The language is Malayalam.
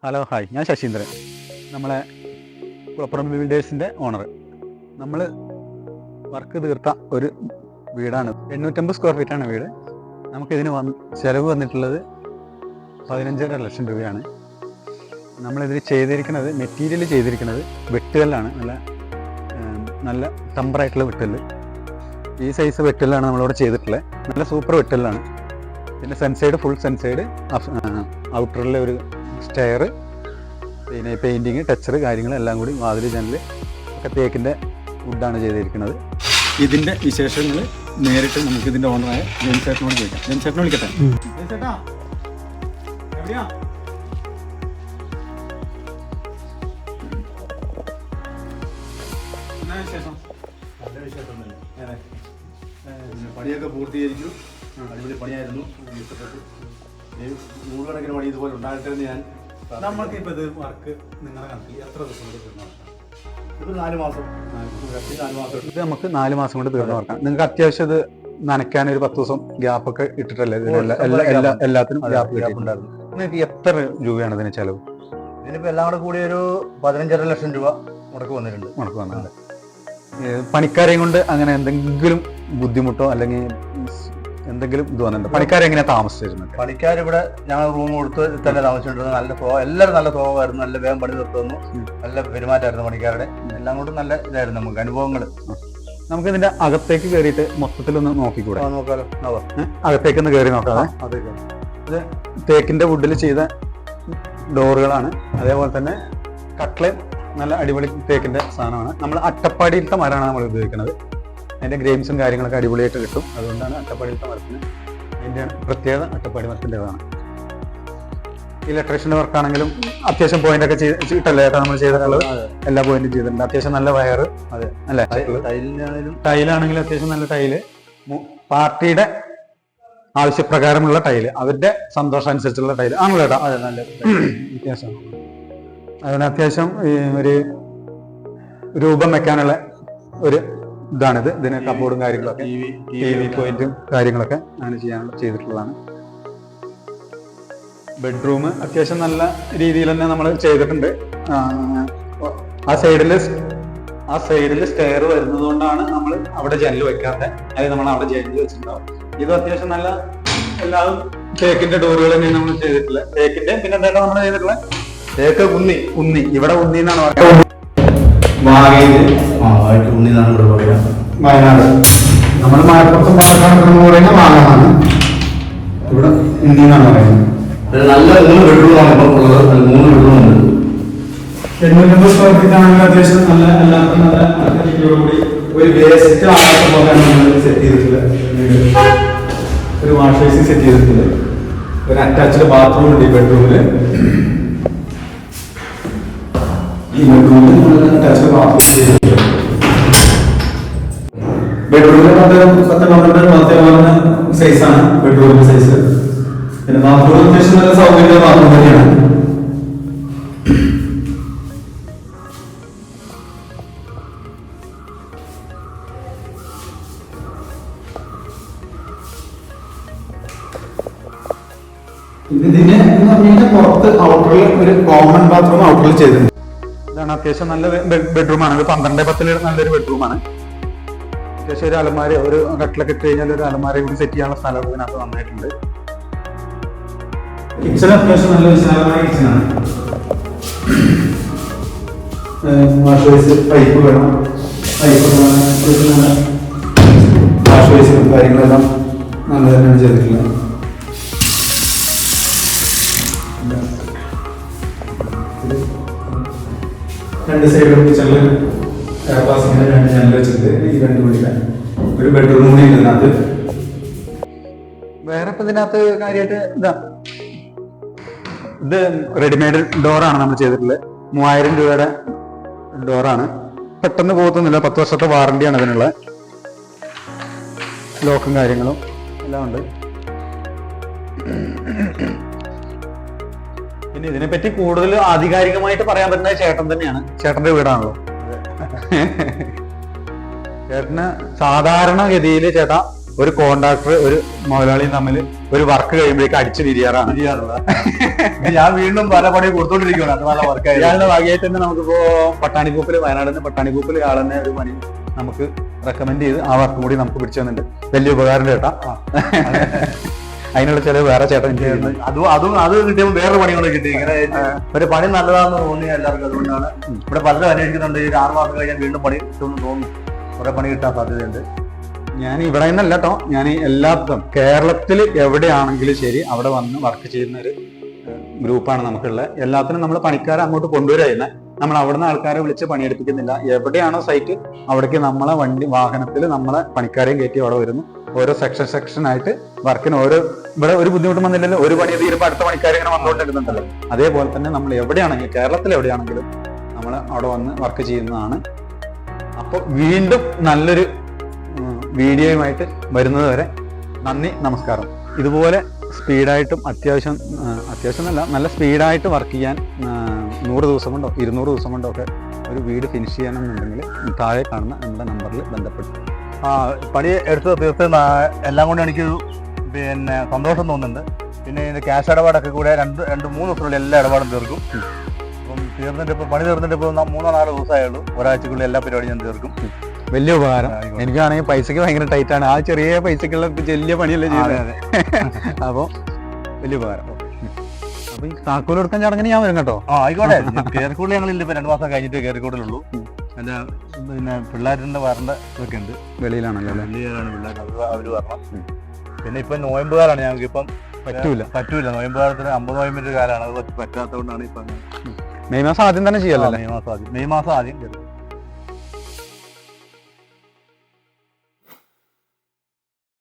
ഹലോ ഹായ്, ഞാൻ ശശീന്ദ്രൻ, നമ്മളെ കുളപ്പുറം ബിൽഡേഴ്സിൻ്റെ ഓണർ. നമ്മൾ വർക്ക് തീർത്ത ഒരു വീടാണ്. 850 സ്ക്വയർ ഫീറ്റാണ് വീട്. നമുക്കിതിന് ചിലവ് വന്നിട്ടുള്ളത് 15.5 ലക്ഷം രൂപയാണ്. നമ്മളിതിൽ ചെയ്തിരിക്കുന്നത്, മെറ്റീരിയൽ ചെയ്തിരിക്കുന്നത് വെട്ടുകല്ലാണ്. നല്ല ടമ്പറായിട്ടുള്ള വെട്ടുകല്ല്. ഈ സൈസ് വെട്ടുകല്ലാണ് നമ്മളിവിടെ ചെയ്തിട്ടുള്ളത്. നല്ല സൂപ്പർ വെട്ടുകല്ലാണ്. പിന്നെ സെൻസൈഡ്, ഫുൾ സെൻസൈഡ്, ഔട്ടറിലെ ഒരു സ്റ്റെയർ, പിന്നെ പെയിൻറ്റിങ്, ടച്ചർ കാര്യങ്ങളെല്ലാം കൂടി, വാതിൽ, ജനൽ ഒക്കെ തേക്കിൻ്റെ വുഡാണ് ചെയ്തിരിക്കുന്നത്. ഇതിൻ്റെ വിശേഷങ്ങൾ നേരിട്ട് നമുക്ക് ഇതിൻ്റെ ഓണറായ ജെയിംസേട്ടനോട് ചോദിക്കാം. ജെയിംസേട്ടനെ വിളിക്കട്ടെ. ജെയിംസേട്ടാ, എവിടെയാ? എന്നാ വിശേഷം? നല്ല വിശേഷമൊന്നുമില്ല. പണിയൊക്കെ പൂർത്തീകരിച്ചു. അടിപൊളി പണിയായിരുന്നു, ഇഷ്ടപ്പെട്ടു. നൂറുകണക്കിന് പണി ഇതുപോലെ ഉണ്ടാകട്ടെ എന്ന് ഞാൻ. നമ്മൾക്ക് ഇപ്പോൾ ഇത് വർക്ക് നിങ്ങളുടെ കണക്കിൽ എത്ര ദിവസം കൊണ്ട് തീർന്നു വർക്കാം? ഇത് 4 മാസം. ഇത് നമുക്ക് 4 മാസം കൊണ്ട് തീർന്നു വർക്കാം. നിങ്ങൾക്ക് അത്യാവശ്യം ഇത് നനയ്ക്കാൻ ഒരു 10 ദിവസം ഗ്യാപ്പൊക്കെ ഇട്ടിട്ടല്ലേ എല്ലാത്തിനും ഗ്യാപ്പ് ഉണ്ടായിരുന്നു. നിങ്ങൾക്ക് എത്ര രൂപയാണ് ഇതിന് ചെലവ്? ഇതിനിപ്പോൾ എല്ലാം കൂടെ കൂടി ഒരു 15.5 ലക്ഷം രൂപ മുടക്ക് വന്നിട്ടുണ്ട്. പണിക്കാരെയും കൊണ്ട് അങ്ങനെ എന്തെങ്കിലും ബുദ്ധിമുട്ടോ അല്ലെങ്കിൽ എന്തെങ്കിലും ഇത് വന്നിട്ടുണ്ട്? പണിക്കാരെങ്ങനെയാ താമസിച്ചിരുന്നത്? പണിക്കാരിവിടെ ഞങ്ങൾ റൂം കൊടുത്ത് തന്നെ താമസിച്ചിട്ടുണ്ട്. നല്ല എല്ലാവരും നല്ല സ്വഭാവമായിരുന്നു, നല്ല വേഗം പണി തീർത്തുന്നു, നല്ല പെരുമാറ്റമായിരുന്നു പണിക്കാരുടെ. എല്ലാം കൊണ്ടും നല്ല ഇതായിരുന്നു നമുക്ക് അനുഭവങ്ങൾ. നമുക്ക് ഇതിന്റെ അകത്തേക്ക് കയറിയിട്ട് മൊത്തത്തിലൊന്ന് നോക്കിക്കൂടെ? നോക്കാലോ. അകത്തേക്കൊന്ന് കയറി നോക്കാം. ഇത് തേക്കിന്റെ വുഡിൽ ചെയ്ത ഡോറുകളാണ്. അതേപോലെ തന്നെ കട്ട്ലൈൻ നല്ല അടിപൊളി തേക്കിന്റെ സാധനമാണ്. നമ്മൾ അട്ടപ്പാടിയിലത്തെ മരമാണ് നമ്മൾ ഉപയോഗിക്കുന്നത്. അതിൻ്റെ ഗ്രെയിംസും കാര്യങ്ങളൊക്കെ അടിപൊളിയായിട്ട് കിട്ടും. അതുകൊണ്ടാണ് അട്ടപ്പാടിയിലത്തെ മരത്തിന് അതിൻ്റെ പ്രത്യേകത അട്ടപ്പാടി മരത്തിൻ്റെതാണ്. ഇലക്ട്രീഷ്യൻ്റെ വർക്കാണെങ്കിലും അത്യാവശ്യം പോയിന്റൊക്കെ ചെയ്തിട്ടല്ലേ നമ്മൾ ചെയ്തിട്ടുള്ളത്? എല്ലാ പോയിന്റും ചെയ്തിട്ടുണ്ട്. അത്യാവശ്യം നല്ല വയറ്, അതെ അല്ലേ? ടൈലാണെങ്കിലും അത്യാവശ്യം നല്ല ടൈല്, പാർട്ടിയുടെ ആവശ്യപ്രകാരമുള്ള ടൈല്, അവരുടെ സന്തോഷം അനുസരിച്ചുള്ള ടൈല് ആണല്ലോ ഏട്ടാ? അതെ, നല്ല വ്യത്യാസം. അതുകൊണ്ട് അത്യാവശ്യം ഒരു രൂപം വെക്കാനുള്ള ഒരു ഇതാണിത്. ഇതിന് കബോർഡും കാര്യങ്ങളൊക്കെ, TV പോയിന്റും കാര്യങ്ങളൊക്കെ അങ്ങനെ ചെയ്തിട്ടുള്ളതാണ്. ബെഡ്റൂം അത്യാവശ്യം നല്ല രീതിയിൽ തന്നെ നമ്മൾ ചെയ്തിട്ടുണ്ട്. ആ സൈഡിൽ സ്റ്റെയർ വരുന്നത് കൊണ്ടാണ് നമ്മൾ അവിടെ ജനൽ വെക്കാത്ത. അതായത് നമ്മൾ അവിടെ ജനൽ വെച്ചിട്ടുണ്ടാവും. ഇത് അത്യാവശ്യം നല്ല എല്ലാവരും തേക്കിന്റെ ഡോറുകൾ തന്നെയാണ് നമ്മൾ ചെയ്തിട്ടുള്ളത്. തേക്കിന്റെ പിന്നെ എന്താ നമ്മൾ ചെയ്തിട്ടുള്ളത്? തേക്ക് ഉന്നി ഇവിടെ ഉന്നി എന്നാണ് പറയുന്നത്. വയനാട്, നമ്മൾ മലപ്പുറത്തും പാലക്കാട് പറയുന്ന ഭാഗമാണ്. ഇവിടെ ഉന്നി എന്നാണ് പറയുന്നത്. നല്ല 3 ബെഡ്റൂമാണ് ഇപ്പോൾ ഉള്ളത്. 3 ബെഡ്റൂം ഉണ്ട്. 850 സ്ക്വയർ ഫീറ്റ് ആണെങ്കിൽ അത്യാവശ്യം നല്ല എല്ലാവർക്കും നല്ല കൂടി ഒരു വേസ്റ്റ് ആകാത്ത പോലെയാണ് നമ്മൾ സെറ്റ് ചെയ്തിട്ടുള്ളത്. ഒരു വാഷ് ബേസിൻ സെറ്റ് ചെയ്തിട്ടുണ്ട്. ഒരു അറ്റാച്ച്ഡ് ബാത്റൂം ഉണ്ട് ഈ ബെഡ്റൂമിൽ. അറ്റാച്ച്ഡ് ബാത്റൂം ചെയ്തിട്ടുണ്ട്. ബെഡ്റൂമിൽ 10-12 സൈസാണ് ബെഡ്റൂമിന്റെ സൈസ്. പിന്നെ ബാത്റൂം അത്യാവശ്യം നല്ല സൗകര്യമുള്ള ബാത്റൂം തന്നെയാണ്. ഇതിന് പുറത്ത് ഔട്ടറിൽ ഒരു കോമൺ ബാത്റൂം ഔട്ടറിൽ ചെയ്തിട്ടുണ്ട്. ഇതാണ് അത്യാവശ്യം നല്ല ബെഡ്റൂമാണ്. 12-10 നല്ലൊരു ബെഡ്റൂമാണ്. അത്യാവശ്യം ഒരു അലമാര, ഒരു കട്ടിലൊക്കെ ഇട്ട് കഴിഞ്ഞാൽ ഒരു അലമാര കൂടി സെറ്റ് ചെയ്യാനുള്ള സ്ഥലം ഇതിനകത്ത് നന്നായിട്ടുണ്ട്. കിച്ചൺ അത്യാവശ്യം നല്ല വിശാലമായ കിച്ചണാണ്. വാഷ് ബേസ്, പൈപ്പ് വേണം. വാഷ് ബേസും കാര്യങ്ങളെല്ലാം നല്ല തന്നെയാണ് ചെയ്തിട്ടുള്ളത്. രണ്ട് സൈഡിലും കിച്ചണിൽ പാസിങ്ങിന് 2 ജനൽ വെച്ചിട്ട് ഈ 2 കൂടിയില്ല. ഒരു ബെഡ്റൂം കൂടി ഉണ്ട് ഇതിനകത്ത്. വേറെ ഇപ്പം ഇതിനകത്ത് കാര്യമായിട്ട് ഇത് റെഡിമെയ്ഡ് ഡോറാണ് നമ്മൾ ചെയ്തിട്ടുള്ളത്. 3000 രൂപയുടെ ഡോറാണ്. പെട്ടെന്ന് പോകത്തൊന്നുമില്ല. 10 വർഷത്തെ വാറണ്ടിയാണ് ഇതിനുള്ള. ലോക്കും കാര്യങ്ങളും എല്ലാം ഉണ്ട്. പിന്നെ ഇതിനെപ്പറ്റി കൂടുതൽ ആധികാരികമായിട്ട് പറയാൻ പറ്റുന്നത് ചേട്ടൻ തന്നെയാണ്. ചേട്ടന്റെ വീടാണല്ലോ. ചേട്ടന് സാധാരണഗതിയിൽ ചേട്ടാ ഒരു കോൺട്രാക്ടർ ഒരു മുതലാളിയും തമ്മിൽ ഒരു വർക്ക് കഴിയുമ്പോഴേക്ക് അടിച്ചു തിരിയാറാണ്. ഞാൻ വീണ്ടും പല പണി കൊടുത്തോണ്ടിരിക്കുകയാണ്. അത് നല്ല വർക്കായി. ഇയാളുടെ ഭാഗമായിട്ട് തന്നെ നമുക്കിപ്പോ പട്ടാണിക്കൂപ്പിൽ വയനാടിന് പട്ടാണിക്കൂപ്പിൽ ഇയാൾ തന്നെ ഒരു പണി നമുക്ക് റെക്കമെൻഡ് ചെയ്ത് ആ വർക്കും കൂടി നമുക്ക് പിടിച്ചു തന്നിട്ടുണ്ട്. വലിയ ഉപകാരം ചേട്ടാ. അതിനുള്ള ചിലവ് വേറെ ചേട്ടൻ ചെയ്യുന്നത്. അത് കിട്ടിയപ്പോൾ വേറെ പണികൾ കിട്ടി. ഇങ്ങനെ ഒരു പണി നല്ലതാണെന്ന് തോന്നി എല്ലാവർക്കും. അതുകൊണ്ടാണ് ഇവിടെ പലരും അന്വേഷിക്കുന്നുണ്ട്. ഈ 6 മാസം കഴിഞ്ഞാൽ വീണ്ടും പണി കിട്ടുമെന്ന് തോന്നുന്നു. കുറെ പണി കിട്ടാൻ സാധ്യതയുണ്ട്. ഞാൻ ഇവിടെ നിന്നല്ല കേട്ടോ, ഞാൻ എല്ലായിടത്തും കേരളത്തിൽ എവിടെയാണെങ്കിലും ശരി അവിടെ വന്ന് വർക്ക് ചെയ്യുന്ന ഒരു ഗ്രൂപ്പാണ് നമുക്കുള്ളത്. എല്ലാത്തിനും നമ്മൾ പണിക്കാരെ അങ്ങോട്ട് കൊണ്ടുവരുന്ന, നമ്മൾ അവിടുന്ന് ആൾക്കാരെ വിളിച്ച് പണിയെടുപ്പിക്കുന്നില്ല. എവിടെയാണോ സൈറ്റ് അവിടേക്ക് നമ്മളെ വാഹനത്തിൽ നമ്മളെ പണിക്കാരെയും കയറ്റി അവിടെ വരുന്നു. ഓരോ സെക്ഷൻ ആയിട്ട് വർക്കിന് ഇവിടെ ഒരു ബുദ്ധിമുട്ടും വന്നില്ലല്ലോ. ഒരു പണി തീരുമ്പോൾ അടുത്ത പണിക്കാരെ ഇങ്ങനെ വന്നുകൊണ്ടിരുന്നുണ്ടല്ലോ. അതേപോലെ തന്നെ നമ്മൾ എവിടെയാണെങ്കിലും കേരളത്തിൽ എവിടെയാണെങ്കിലും നമ്മൾ അവിടെ വന്ന് വർക്ക് ചെയ്യുന്നതാണ്. അപ്പോൾ വീണ്ടും നല്ലൊരു വീഡിയോയുമായിട്ട് വരുന്നത് വരെ നന്ദി, നമസ്കാരം. ഇതുപോലെ സ്പീഡായിട്ടും അത്യാവശ്യം എന്നല്ല, നല്ല സ്പീഡായിട്ട് വർക്ക് ചെയ്യാൻ 100 ദിവസം കൊണ്ടോ 200 ദിവസം കൊണ്ടോ ഒക്കെ ഒരു വീട് ഫിനിഷ് ചെയ്യണമെന്നുണ്ടെങ്കിൽ താഴെ കാണുന്ന നമ്മുടെ നമ്പറിൽ ബന്ധപ്പെട്ടു. പണി എടുത്ത് തീർത്ത് എല്ലാം കൊണ്ട് എനിക്കൊരു സന്തോഷം തോന്നുന്നുണ്ട്. പിന്നെ ഇതിന്റെ ക്യാഷ് ഇടപാടൊക്കെ കൂടെ 2-3 ദിവസത്തിനുള്ളിൽ എല്ലാ ഇടപാടും തീർക്കും. അപ്പം തീർന്നിട്ട് ഇപ്പോൾ പണി തീർന്നിട്ട് ഇപ്പോൾ 3-4 ദിവസമായുള്ളൂ. ഒരാഴ്ചക്കുള്ളിൽ എല്ലാ പരിപാടിയും ഞാൻ തീർക്കും. വലിയ ഉപകാരം. എനിക്കാണെങ്കിൽ പൈസക്ക് ഭയങ്കര ടൈറ്റ് ആണ്. ആ ചെറിയ പൈസക്കുള്ള വലിയ പണിയല്ലേ ചെയ്യുന്നത്. അപ്പോൾ വലിയ ഉപകാരം. അപ്പൊ ഈ താക്കോൽ കൊടുക്കാൻ ചടങ്ങിന് ഞാൻ വരും കേട്ടോ. ആയിക്കോട്ടെ. കേരക്കൂടിൽ ഞങ്ങളില്ല, ഇപ്പൊ 2 മാസം കഴിഞ്ഞിട്ട് കേരക്കൂടിലുള്ളൂ. എന്റെ പിന്നെ പിള്ളേരുടെ വരേണ്ട ഇതൊക്കെ ഉണ്ട്. വെളിയിലാണല്ലോ. വെളിയിലാണ് പിള്ളേർ, അവര് വരണം. പിന്നെ ഇപ്പൊ നോയമ്പുകാരാണ്. ഞങ്ങൾക്ക് ഇപ്പം പറ്റൂല. നോയമ്പ് കാലത്തിന് 50 നോയമ്പിന്റെ കാലമാണ്. അത് പറ്റാത്തതുകൊണ്ടാണ് ഇപ്പൊ മെയ് മാസം ആദ്യം തന്നെ ചെയ്യാമല്ലോ. മെയ് മാസം ആദ്യം